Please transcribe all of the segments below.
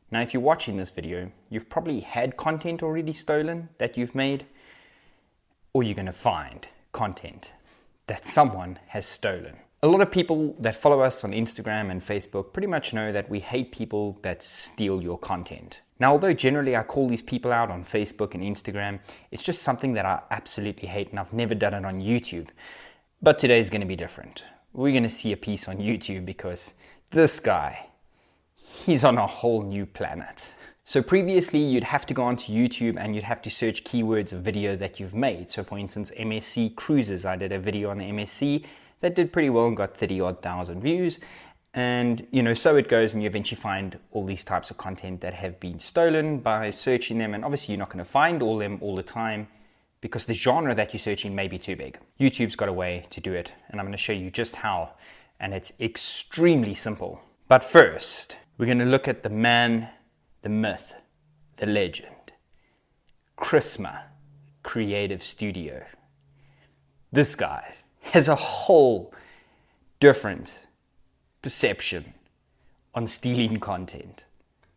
Now, if you're watching this video, you've probably had content already stolen that you've made, or you're going to find content that someone has stolen. A lot of people that follow us on Instagram and Facebook pretty much know that we hate people that steal your content. Now, although generally I call these people out on Facebook and Instagram, it's just something that I absolutely hate, and I've never done it on YouTube. But today's going to be different. We're going to see a piece on YouTube because this guy, he's on a whole new planet. So previously you'd have to go onto YouTube and you'd have to search keywords of video that you've made. So for instance, MSC cruises. I did a video on the MSC that did pretty well and got 30-odd thousand views. And so it goes, and you eventually find all these types of content that have been stolen by searching them. And obviously you're not going to find all them all the time because the genre that you're searching may be too big. YouTube's got a way to do it, and I'm going to show you just how. And it's extremely simple. But first, we're going to look at the man, the myth, the legend, Chrisma Creative Studio. This guy has a whole different perception on stealing content.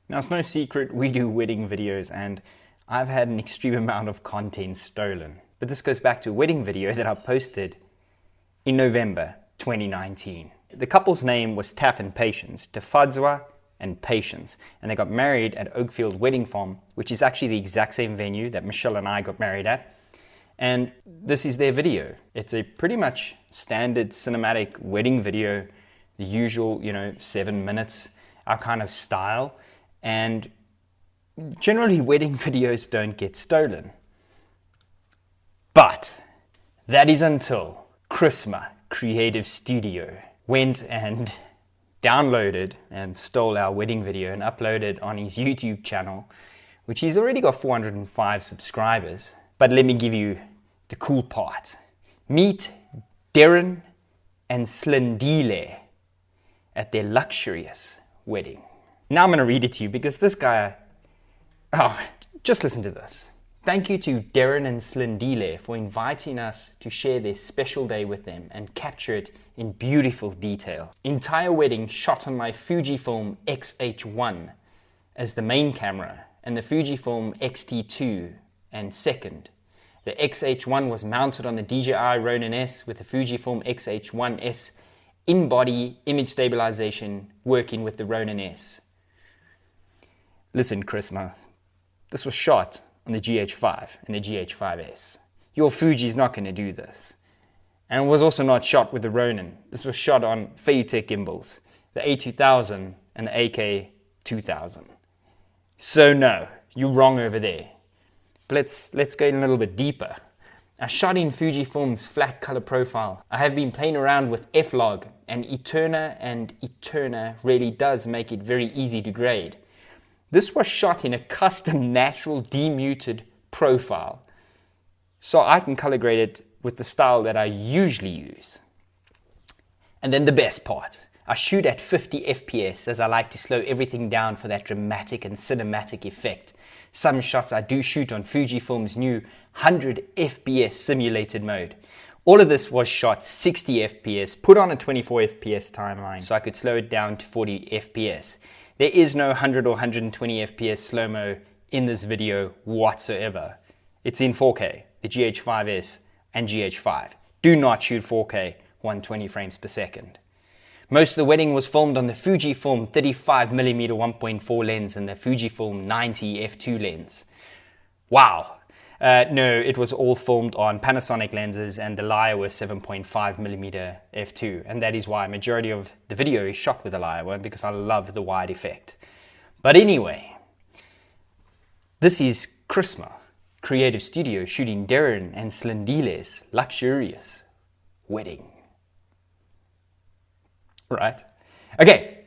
Now, it's no secret we do wedding videos, and I've had an extreme amount of content stolen. But this goes back to a wedding video that I posted in November 2019. The couple's name was Taff and Patience, Tafadzwa and Patience, and they got married at Oakfield Wedding Farm, which is actually the exact same venue that Michelle and I got married at. And this is their video. It's a pretty much standard cinematic wedding video, the usual, 7 minutes, our kind of style. And generally wedding videos don't get stolen. But that is until Chrisma Creative Studio went and downloaded and stole our wedding video and uploaded on his YouTube channel, which he's already got 405 subscribers. But let me give you the cool part. Meet Darren and Slindile at their luxurious wedding. Now I'm going to read it to you because this guy, just listen to this. Thank you to Darren and Slindile for inviting us to share this special day with them and capture it in beautiful detail. Entire wedding shot on my Fujifilm X-H1 as the main camera and the Fujifilm X-T2 and second. The X-H1 was mounted on the DJI Ronin S with the Fujifilm X-H1S in-body image stabilization working with the Ronin S. Listen, Chrisma, this was shot on the GH5 and the GH5S. Your Fuji's not going to do this. And it was also not shot with the Ronin. This was shot on Feitech gimbals, the A2000 and the AK2000. So no, you're wrong over there. But let's go in a little bit deeper. I shot in Fujifilm's flat color profile. I have been playing around with F-Log and Eterna really does make it very easy to grade. This was shot in a custom natural demuted profile, so I can color grade it with the style that I usually use. And then the best part, I shoot at 50 FPS as I like to slow everything down for that dramatic and cinematic effect. Some shots I do shoot on Fujifilm's new 100 FPS simulated mode. All of this was shot 60 FPS, put on a 24 FPS timeline so I could slow it down to 40 FPS. There is no 100 or 120 FPS slow-mo in this video whatsoever. It's in 4K, the GH5S and GH5. Do not shoot 4K 120 frames per second. Most of the wedding was filmed on the Fujifilm 35mm 1.4 lens and the Fujifilm 90 f2 lens. Wow. No, it was all filmed on Panasonic lenses and the Leica 7.5mm f2, and that is why a majority of the video is shot with the Leica, because I love the wide effect. But anyway, this is Chrisma Creative Studio shooting Darren and Slindile's luxurious wedding. Right? Okay.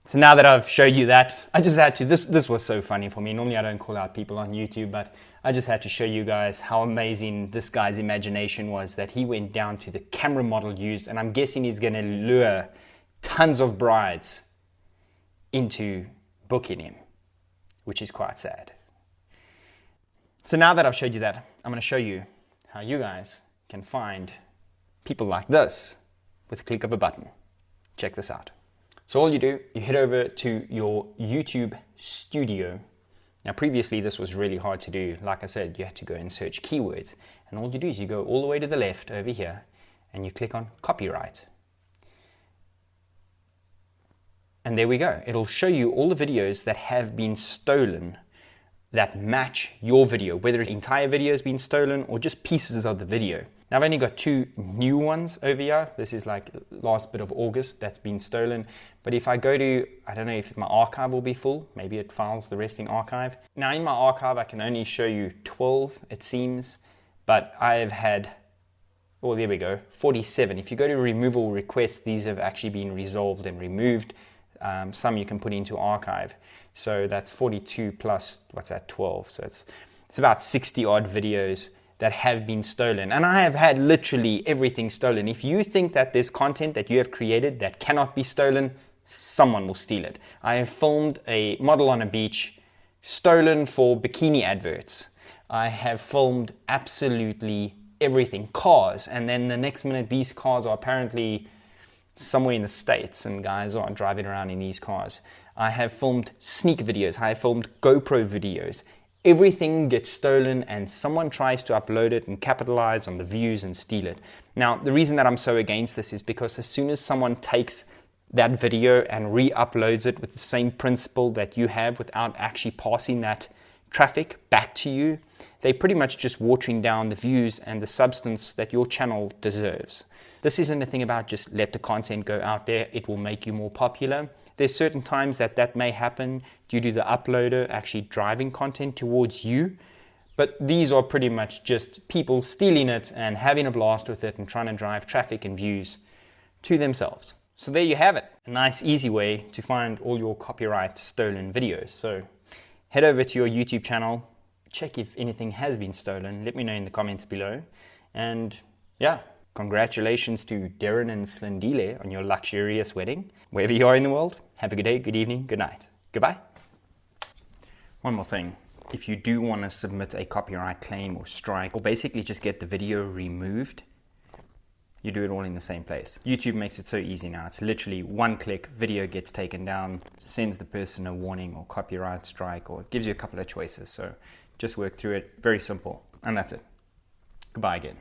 So now that I've showed you that, I just had to, this was so funny for me. Normally I don't call out people on YouTube, but I just had to show you guys how amazing this guy's imagination was, that he went down to the camera model used, and I'm guessing he's going to lure tons of brides into booking him, which is quite sad. So now that I've showed you that, I'm going to show you how you guys can find people like this with a click of a button. Check this out. So all you do, you head over to your YouTube studio. Now previously this was really hard to do. Like I said, you had to go and search keywords. And all you do is you go all the way to the left over here and you click on copyright. And there we go. It'll show you all the videos that have been stolen that match your video, whether the entire video has been stolen or just pieces of the video. Now I've only got 2 new ones over here. This is like last bit of August that's been stolen. But if I go to, I don't know if my archive will be full, maybe it files the rest in archive. Now in my archive I can only show you 12 it seems, but I've had, oh there we go, 47. If you go to removal requests, these have actually been resolved and removed. Some you can put into archive. So that's 42 plus, what's that, 12. So it's about 60 odd videos that have been stolen. And I have had literally everything stolen. If you think that there's content that you have created that cannot be stolen, someone will steal it. I have filmed a model on a beach, stolen for bikini adverts. I have filmed absolutely everything, cars, and then the next minute these cars are apparently somewhere in the States and guys are driving around in these cars. I have filmed sneak videos, I have filmed GoPro videos. Everything gets stolen and someone tries to upload it and capitalize on the views and steal it. Now, the reason that I'm so against this is because as soon as someone takes that video and re-uploads it with the same principle that you have without actually passing that traffic back to you, they're pretty much just watering down the views and the substance that your channel deserves. This isn't a thing about just let the content go out there, it will make you more popular. There's certain times that that may happen due to the uploader actually driving content towards you, but these are pretty much just people stealing it and having a blast with it and trying to drive traffic and views to themselves. So there you have it, a nice easy way to find all your copyright stolen videos. So head over to your YouTube channel, check if anything has been stolen, let me know in the comments below, and yeah, congratulations to Darren and Slindile on your luxurious wedding. Wherever you are in the world, have a good day, good evening, good night. Goodbye. One more thing. If you do want to submit a copyright claim or strike, or basically just get the video removed, you do it all in the same place. YouTube makes it so easy now. It's literally one click, video gets taken down, sends the person a warning or copyright strike, or it gives you a couple of choices. So just work through it. Very simple. And that's it. Goodbye again.